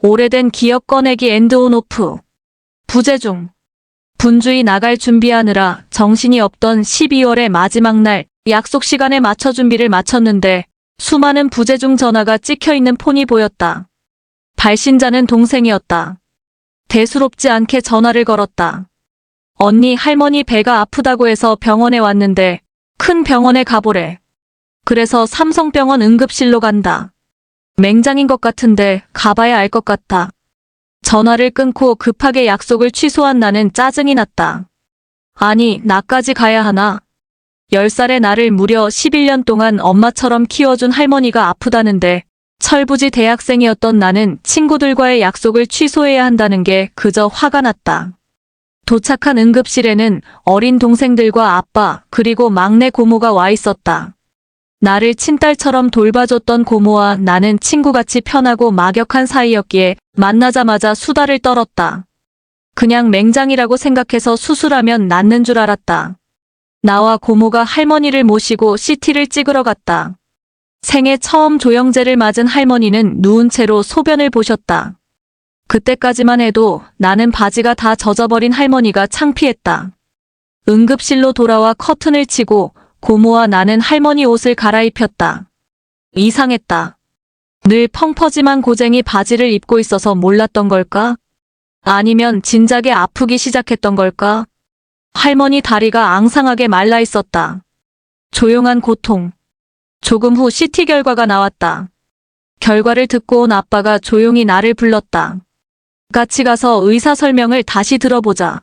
오래된 기억 꺼내기 앤드 온 오프. 부재 중. 분주히 나갈 준비하느라 정신이 없던 12월의 마지막 날 약속 시간에 맞춰 준비를 마쳤는데 수많은 부재 중 전화가 찍혀있는 폰이 보였다. 발신자는 동생이었다. 대수롭지 않게 전화를 걸었다. 언니 할머니 배가 아프다고 해서 병원에 왔는데 큰 병원에 가보래. 그래서 삼성병원 응급실로 간다. 맹장인 것 같은데 가봐야 알 것 같다. 전화를 끊고 급하게 약속을 취소한 나는 짜증이 났다. 아니, 나까지 가야 하나? 10살의 나를 무려 11년 동안 엄마처럼 키워준 할머니가 아프다는데 철부지 대학생이었던 나는 친구들과의 약속을 취소해야 한다는 게 그저 화가 났다. 도착한 응급실에는 어린 동생들과 아빠 그리고 막내 고모가 와 있었다. 나를 친딸처럼 돌봐줬던 고모와 나는 친구같이 편하고 막역한 사이였기에 만나자마자 수다를 떨었다. 그냥 맹장이라고 생각해서 수술하면 낫는 줄 알았다. 나와 고모가 할머니를 모시고 CT를 찍으러 갔다. 생애 처음 조영제를 맞은 할머니는 누운 채로 소변을 보셨다. 그때까지만 해도 나는 바지가 다 젖어버린 할머니가 창피했다. 응급실로 돌아와 커튼을 치고 고모와 나는 할머니 옷을 갈아입혔다. 이상했다. 늘 펑퍼짐한 고쟁이 바지를 입고 있어서 몰랐던 걸까? 아니면 진작에 아프기 시작했던 걸까? 할머니 다리가 앙상하게 말라 있었다. 조용한 고통. 조금 후 CT 결과가 나왔다. 결과를 듣고 온 아빠가 조용히 나를 불렀다. 같이 가서 의사 설명을 다시 들어보자.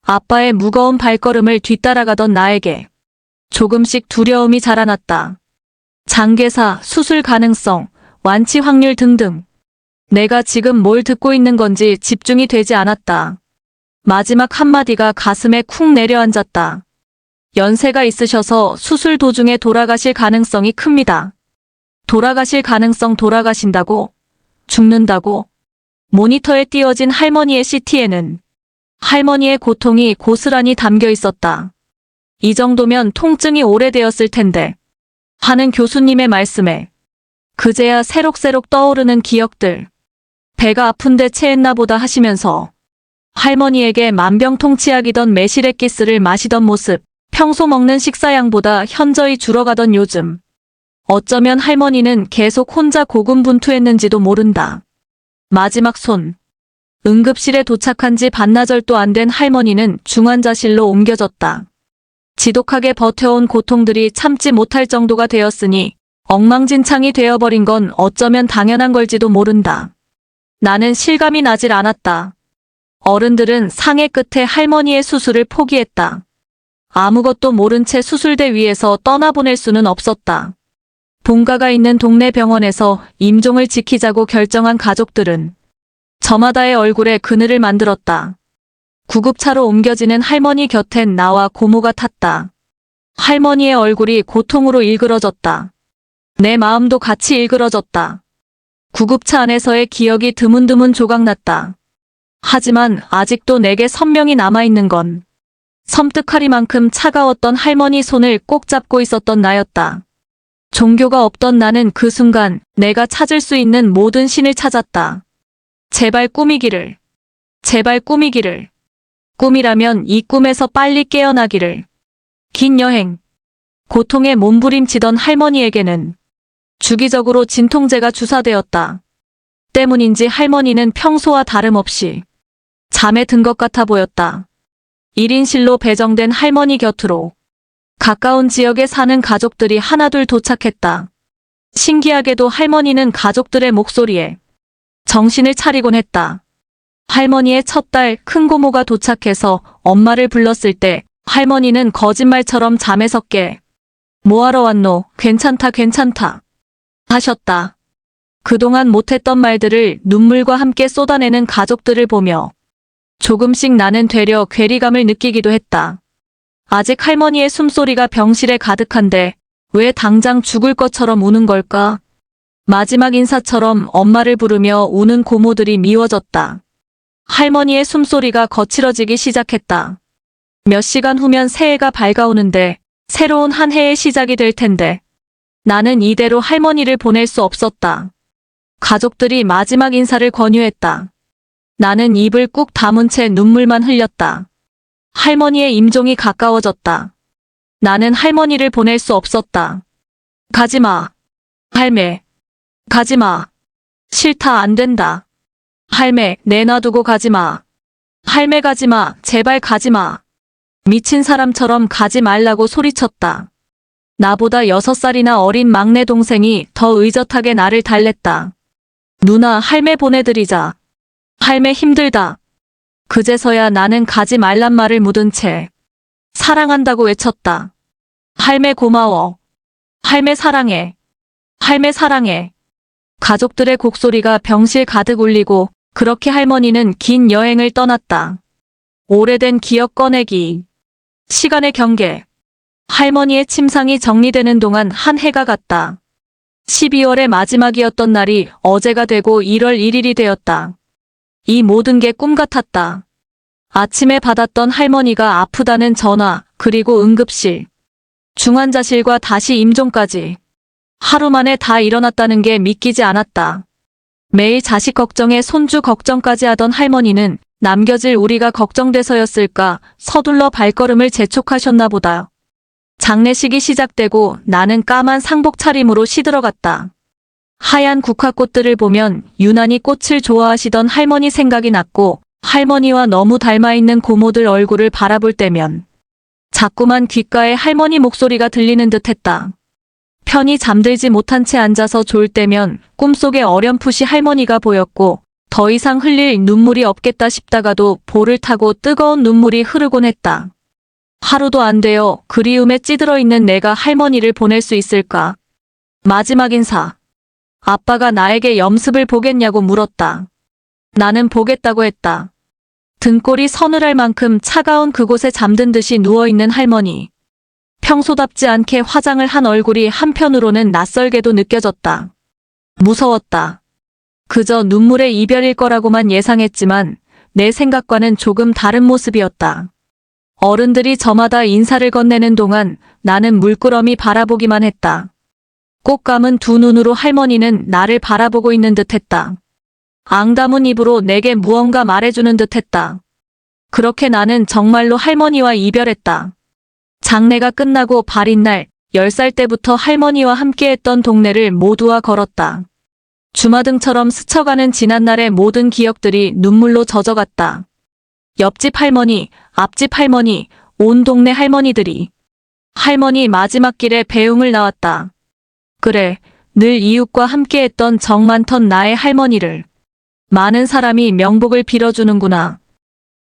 아빠의 무거운 발걸음을 뒤따라가던 나에게 조금씩 두려움이 자라났다. 장기사, 수술 가능성, 완치 확률 등등. 내가 지금 뭘 듣고 있는 건지 집중이 되지 않았다. 마지막 한마디가 가슴에 쿵 내려앉았다. 연세가 있으셔서 수술 도중에 돌아가실 가능성이 큽니다. 돌아가실 가능성. 돌아가신다고? 죽는다고? 모니터에 띄어진 할머니의 CT에는 할머니의 고통이 고스란히 담겨 있었다. 이 정도면 통증이 오래되었을 텐데 하는 교수님의 말씀에 그제야 새록새록 떠오르는 기억들. 배가 아픈데 체했나 보다 하시면서 할머니에게 만병통치약이던 매실액기스를 마시던 모습, 평소 먹는 식사량보다 현저히 줄어가던 요즘. 어쩌면 할머니는 계속 혼자 고군분투했는지도 모른다. 마지막 손. 응급실에 도착한 지 반나절도 안 된 할머니는 중환자실로 옮겨졌다. 지독하게 버텨온 고통들이 참지 못할 정도가 되었으니 엉망진창이 되어버린 건 어쩌면 당연한 걸지도 모른다. 나는 실감이 나질 않았다. 어른들은 상해 끝에 할머니의 수술을 포기했다. 아무것도 모른 채 수술대 위에서 떠나보낼 수는 없었다. 본가가 있는 동네 병원에서 임종을 지키자고 결정한 가족들은 저마다의 얼굴에 그늘을 만들었다. 구급차로 옮겨지는 할머니 곁엔 나와 고모가 탔다. 할머니의 얼굴이 고통으로 일그러졌다. 내 마음도 같이 일그러졌다. 구급차 안에서의 기억이 드문드문 조각났다. 하지만 아직도 내게 선명히 남아있는 건 섬뜩하리만큼 차가웠던 할머니 손을 꼭 잡고 있었던 나였다. 종교가 없던 나는 그 순간 내가 찾을 수 있는 모든 신을 찾았다. 제발 꿈이기를. 제발 꿈이기를. 꿈이라면 이 꿈에서 빨리 깨어나기를. 긴 여행. 고통에 몸부림치던 할머니에게는 주기적으로 진통제가 주사되었다. 때문인지 할머니는 평소와 다름없이 잠에 든 것 같아 보였다. 1인실로 배정된 할머니 곁으로 가까운 지역에 사는 가족들이 하나둘 도착했다. 신기하게도 할머니는 가족들의 목소리에 정신을 차리곤 했다. 할머니의 첫 딸 큰고모가 도착해서 엄마를 불렀을 때 할머니는 거짓말처럼 잠에서 깨 뭐하러 왔노? 괜찮다 괜찮다 하셨다. 그동안 못했던 말들을 눈물과 함께 쏟아내는 가족들을 보며 조금씩 나는 되려 괴리감을 느끼기도 했다. 아직 할머니의 숨소리가 병실에 가득한데 왜 당장 죽을 것처럼 우는 걸까? 마지막 인사처럼 엄마를 부르며 우는 고모들이 미워졌다. 할머니의 숨소리가 거칠어지기 시작했다. 몇 시간 후면 새해가 밝아오는데 새로운 한 해의 시작이 될 텐데 나는 이대로 할머니를 보낼 수 없었다. 가족들이 마지막 인사를 권유했다. 나는 입을 꾹 다문 채 눈물만 흘렸다. 할머니의 임종이 가까워졌다. 나는 할머니를 보낼 수 없었다. 가지마. 할매. 가지마. 싫다, 안 된다. 할매, 내놔두고 가지마. 할매, 가지마. 제발 가지마. 미친 사람처럼 가지 말라고 소리쳤다. 나보다 6살이나 어린 막내 동생이 더 의젓하게 나를 달랬다. 누나, 할매 보내드리자. 할매 힘들다. 그제서야 나는 가지 말란 말을 묻은 채 사랑한다고 외쳤다. 할매 고마워. 할매 사랑해. 할매 사랑해. 가족들의 곡소리가 병실 가득 울리고 그렇게 할머니는 긴 여행을 떠났다. 오래된 기억 꺼내기. 시간의 경계. 할머니의 침상이 정리되는 동안 한 해가 갔다. 12월의 마지막이었던 날이 어제가 되고 1월 1일이 되었다. 이 모든 게 꿈 같았다. 아침에 받았던 할머니가 아프다는 전화, 그리고 응급실, 중환자실과 다시 임종까지. 하루 만에 다 일어났다는 게 믿기지 않았다. 매일 자식 걱정에 손주 걱정까지 하던 할머니는 남겨질 우리가 걱정돼서였을까 서둘러 발걸음을 재촉하셨나 보다. 장례식이 시작되고 나는 까만 상복 차림으로 시들어갔다. 하얀 국화꽃들을 보면 유난히 꽃을 좋아하시던 할머니 생각이 났고 할머니와 너무 닮아있는 고모들 얼굴을 바라볼 때면 자꾸만 귓가에 할머니 목소리가 들리는 듯했다. 편히 잠들지 못한 채 앉아서 졸 때면 꿈속에 어렴풋이 할머니가 보였고 더 이상 흘릴 눈물이 없겠다 싶다가도 볼을 타고 뜨거운 눈물이 흐르곤 했다. 하루도 안 되어 그리움에 찌들어 있는 내가 할머니를 보낼 수 있을까? 마지막 인사. 아빠가 나에게 염습을 보겠냐고 물었다. 나는 보겠다고 했다. 등골이 서늘할 만큼 차가운 그곳에 잠든 듯이 누워있는 할머니. 평소답지 않게 화장을 한 얼굴이 한편으로는 낯설게도 느껴졌다. 무서웠다. 그저 눈물의 이별일 거라고만 예상했지만 내 생각과는 조금 다른 모습이었다. 어른들이 저마다 인사를 건네는 동안 나는 물끄러미 바라보기만 했다. 꼭 감은 두 눈으로 할머니는 나를 바라보고 있는 듯했다. 앙다문 입으로 내게 무언가 말해주는 듯했다. 그렇게 나는 정말로 할머니와 이별했다. 장례가 끝나고 발인 날 10살 때부터 할머니와 함께했던 동네를 모두와 걸었다. 주마등처럼 스쳐가는 지난날의 모든 기억들이 눈물로 젖어갔다. 옆집 할머니, 앞집 할머니, 온 동네 할머니들이. 할머니 마지막 길에 배웅을 나왔다. 그래, 늘 이웃과 함께했던 정 많던 나의 할머니를. 많은 사람이 명복을 빌어주는구나.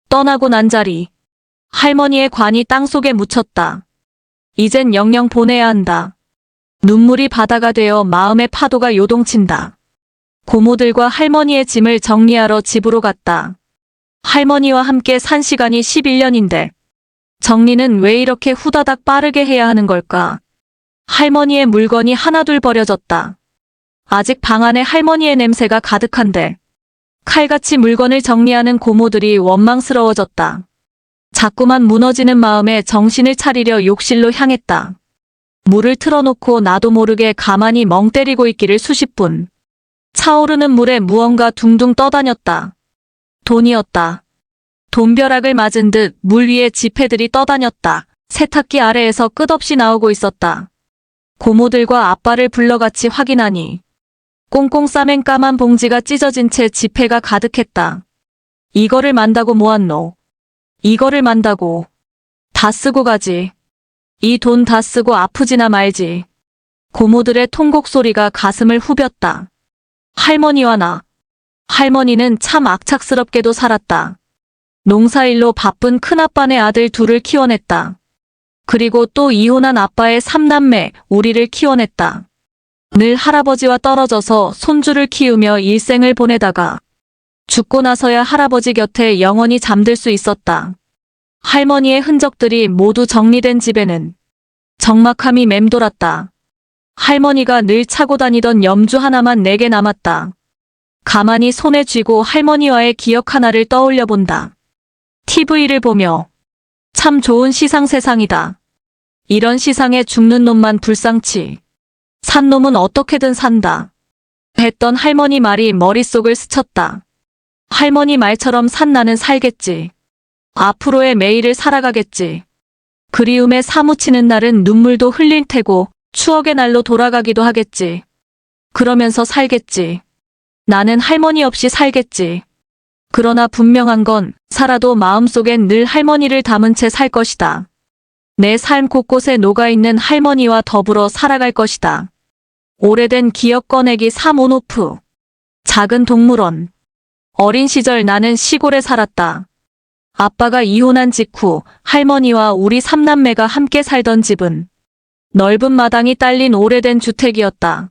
떠나고 난 자리. 할머니의 관이 땅속에 묻혔다. 이젠 영영 보내야 한다. 눈물이 바다가 되어 마음의 파도가 요동친다. 고모들과 할머니의 짐을 정리하러 집으로 갔다. 할머니와 함께 산 시간이 11년인데 정리는 왜 이렇게 후다닥 빠르게 해야 하는 걸까? 할머니의 물건이 하나둘 버려졌다. 아직 방 안에 할머니의 냄새가 가득한데 칼같이 물건을 정리하는 고모들이 원망스러워졌다. 자꾸만 무너지는 마음에 정신을 차리려 욕실로 향했다. 물을 틀어놓고 나도 모르게 가만히 멍 때리고 있기를 수십 분. 차오르는 물에 무언가 둥둥 떠다녔다. 돈이었다. 돈벼락을 맞은 듯 물 위에 지폐들이 떠다녔다. 세탁기 아래에서 끝없이 나오고 있었다. 고모들과 아빠를 불러 같이 확인하니 꽁꽁 싸맨 까만 봉지가 찢어진 채 지폐가 가득했다. 이거를 만다고 모았노. 이거를 만다고. 다 쓰고 가지. 이 돈 다 쓰고 아프지나 말지. 고모들의 통곡 소리가 가슴을 후볐다. 할머니와 나. 할머니는 참 악착스럽게도 살았다. 농사일로 바쁜 큰아빠네 아들 둘을 키워냈다. 그리고 또 이혼한 아빠의 3남매, 우리를 키워냈다. 늘 할아버지와 떨어져서 손주를 키우며 일생을 보내다가 죽고 나서야 할아버지 곁에 영원히 잠들 수 있었다. 할머니의 흔적들이 모두 정리된 집에는 적막함이 맴돌았다. 할머니가 늘 차고 다니던 염주 하나만 내게 남았다. 가만히 손에 쥐고 할머니와의 기억 하나를 떠올려 본다. TV를 보며 참 좋은 시상 세상이다. 이런 시상에 죽는 놈만 불쌍치. 산 놈은 어떻게든 산다. 했던 할머니 말이 머릿속을 스쳤다. 할머니 말처럼 산 나는 살겠지. 앞으로의 매일을 살아가겠지. 그리움에 사무치는 날은 눈물도 흘릴 테고 추억의 날로 돌아가기도 하겠지. 그러면서 살겠지. 나는 할머니 없이 살겠지. 그러나 분명한 건 살아도 마음속엔 늘 할머니를 담은 채 살 것이다. 내 삶 곳곳에 녹아있는 할머니와 더불어 살아갈 것이다. 오래된 기억 꺼내기 3온오프. 작은 동물원. 어린 시절 나는 시골에 살았다. 아빠가 이혼한 직후 할머니와 우리 삼남매가 함께 살던 집은 넓은 마당이 딸린 오래된 주택이었다.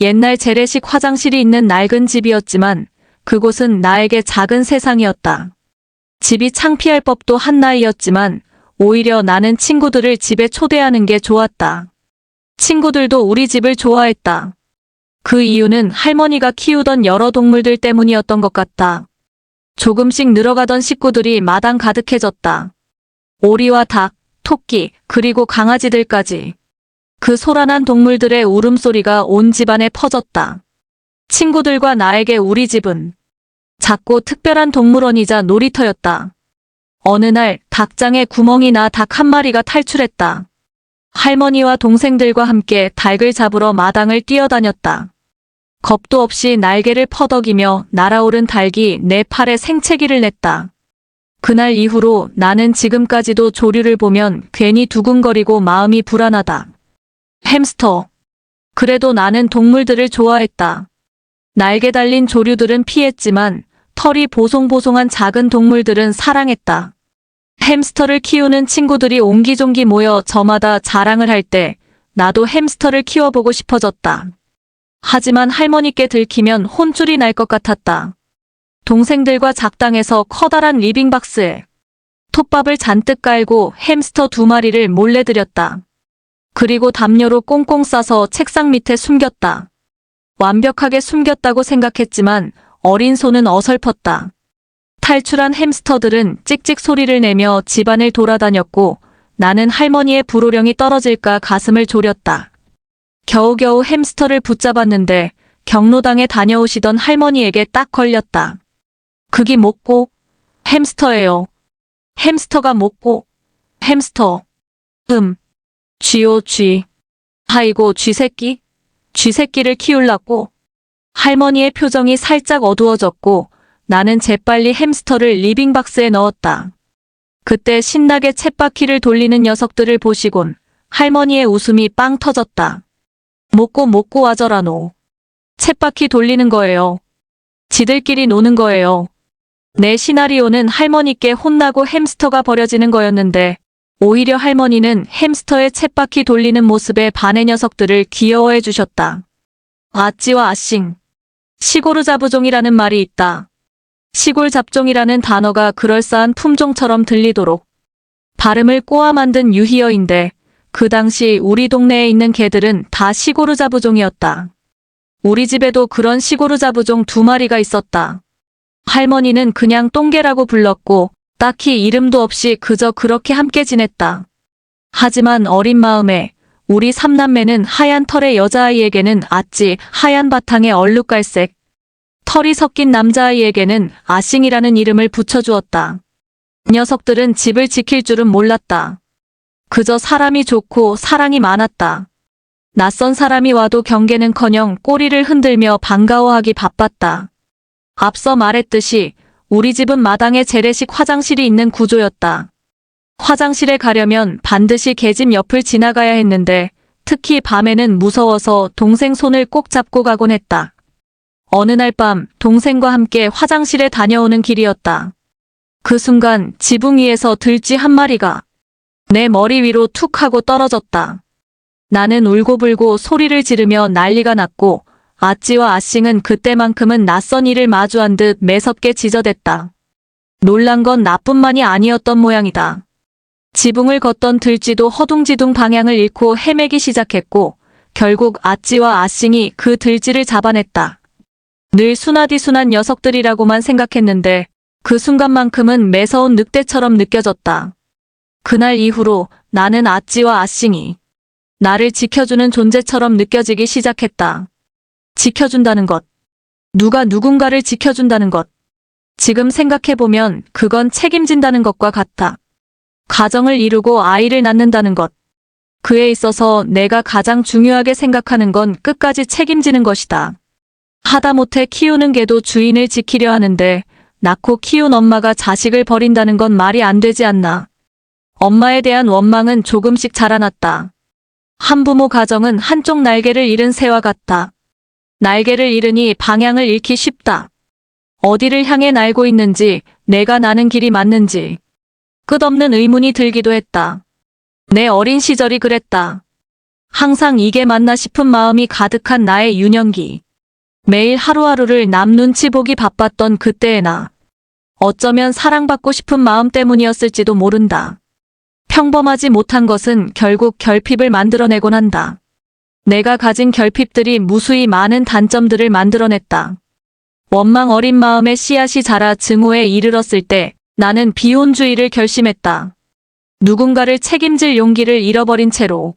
옛날 재래식 화장실이 있는 낡은 집이었지만 그곳은 나에게 작은 세상이었다. 집이 창피할 법도 한 나이였지만 오히려 나는 친구들을 집에 초대하는 게 좋았다. 친구들도 우리 집을 좋아했다. 그 이유는 할머니가 키우던 여러 동물들 때문이었던 것 같다. 조금씩 늘어가던 식구들이 마당 가득해졌다. 오리와 닭, 토끼, 그리고 강아지들까지. 그 소란한 동물들의 울음소리가 온 집안에 퍼졌다. 친구들과 나에게 우리 집은 작고 특별한 동물원이자 놀이터였다. 어느 날 닭장에 구멍이 나 닭 한 마리가 탈출했다. 할머니와 동생들과 함께 닭을 잡으러 마당을 뛰어다녔다. 겁도 없이 날개를 퍼덕이며 날아오른 닭이 내 팔에 생채기를 냈다. 그날 이후로 나는 지금까지도 조류를 보면 괜히 두근거리고 마음이 불안하다. 햄스터. 그래도 나는 동물들을 좋아했다. 날개 달린 조류들은 피했지만 털이 보송보송한 작은 동물들은 사랑했다. 햄스터를 키우는 친구들이 옹기종기 모여 저마다 자랑을 할 때 나도 햄스터를 키워보고 싶어졌다. 하지만 할머니께 들키면 혼쭐이 날 것 같았다. 동생들과 작당에서 커다란 리빙박스에 톱밥을 잔뜩 깔고 햄스터 2마리를 몰래 들였다. 그리고 담요로 꽁꽁 싸서 책상 밑에 숨겼다. 완벽하게 숨겼다고 생각했지만 어린 손은 어설펐다. 탈출한 햄스터들은 찍찍 소리를 내며 집안을 돌아다녔고 나는 할머니의 불호령이 떨어질까 가슴을 졸였다. 겨우겨우 햄스터를 붙잡았는데 경로당에 다녀오시던 할머니에게 딱 걸렸다. 그게 뭐고? 햄스터예요. 햄스터가 뭐고? 햄스터. 쥐요 쥐. 아이고 쥐새끼? 쥐새끼를 키울라고? 할머니의 표정이 살짝 어두워졌고 나는 재빨리 햄스터를 리빙박스에 넣었다. 그때 신나게 쳇바퀴를 돌리는 녀석들을 보시곤 할머니의 웃음이 빵 터졌다. 먹고 와저라노. 쳇바퀴 돌리는 거예요. 지들끼리 노는 거예요. 내 시나리오는 할머니께 혼나고 햄스터가 버려지는 거였는데 오히려 할머니는 햄스터의 쳇바퀴 돌리는 모습에 반의 녀석들을 귀여워해 주셨다. 아찌와 아싱. 시골 잡종이라는 말이 있다. 시골 잡종이라는 단어가 그럴싸한 품종처럼 들리도록 발음을 꼬아 만든 유희어인데 그 당시 우리 동네에 있는 개들은 다 시고르자부종이었다. 우리 집에도 그런 시고르자부종 2마리가 있었다. 할머니는 그냥 똥개라고 불렀고 딱히 이름도 없이 그저 그렇게 함께 지냈다. 하지만 어린 마음에 우리 삼남매는 하얀 털의 여자아이에게는 아찌, 하얀 바탕의 얼룩갈색, 털이 섞인 남자아이에게는 아싱이라는 이름을 붙여주었다. 녀석들은 집을 지킬 줄은 몰랐다. 그저 사람이 좋고 사랑이 많았다. 낯선 사람이 와도 경계는커녕 꼬리를 흔들며 반가워하기 바빴다. 앞서 말했듯이 우리 집은 마당에 재래식 화장실이 있는 구조였다. 화장실에 가려면 반드시 개집 옆을 지나가야 했는데 특히 밤에는 무서워서 동생 손을 꼭 잡고 가곤 했다. 어느 날 밤 동생과 함께 화장실에 다녀오는 길이었다. 그 순간 지붕 위에서 들쥐 한 마리가 내 머리 위로 툭 하고 떨어졌다. 나는 울고불고 소리를 지르며 난리가 났고 아찌와 아싱은 그때만큼은 낯선 일을 마주한 듯 매섭게 지저댔다. 놀란 건 나뿐만이 아니었던 모양이다. 지붕을 걷던 들쥐도 허둥지둥 방향을 잃고 헤매기 시작했고 결국 아찌와 아싱이 그 들쥐를 잡아냈다. 늘 순하디순한 녀석들이라고만 생각했는데 그 순간만큼은 매서운 늑대처럼 느껴졌다. 그날 이후로 나는 아찌와 아싱이 나를 지켜주는 존재처럼 느껴지기 시작했다. 지켜준다는 것. 누가 누군가를 지켜준다는 것. 지금 생각해보면 그건 책임진다는 것과 같다. 가정을 이루고 아이를 낳는다는 것. 그에 있어서 내가 가장 중요하게 생각하는 건 끝까지 책임지는 것이다. 하다못해 키우는 개도 주인을 지키려 하는데 낳고 키운 엄마가 자식을 버린다는 건 말이 안 되지 않나. 엄마에 대한 원망은 조금씩 자라났다. 한부모 가정은 한쪽 날개를 잃은 새와 같다. 날개를 잃으니 방향을 잃기 쉽다. 어디를 향해 날고 있는지, 내가 나는 길이 맞는지 끝없는 의문이 들기도 했다. 내 어린 시절이 그랬다. 항상 이게 맞나 싶은 마음이 가득한 나의 유년기. 매일 하루하루를 남 눈치 보기 바빴던 그때의 나. 어쩌면 사랑받고 싶은 마음 때문이었을지도 모른다. 평범하지 못한 것은 결국 결핍을 만들어내곤 한다. 내가 가진 결핍들이 무수히 많은 단점들을 만들어냈다. 원망 어린 마음의 씨앗이 자라 증오에 이르렀을 때 나는 비혼주의를 결심했다. 누군가를 책임질 용기를 잃어버린 채로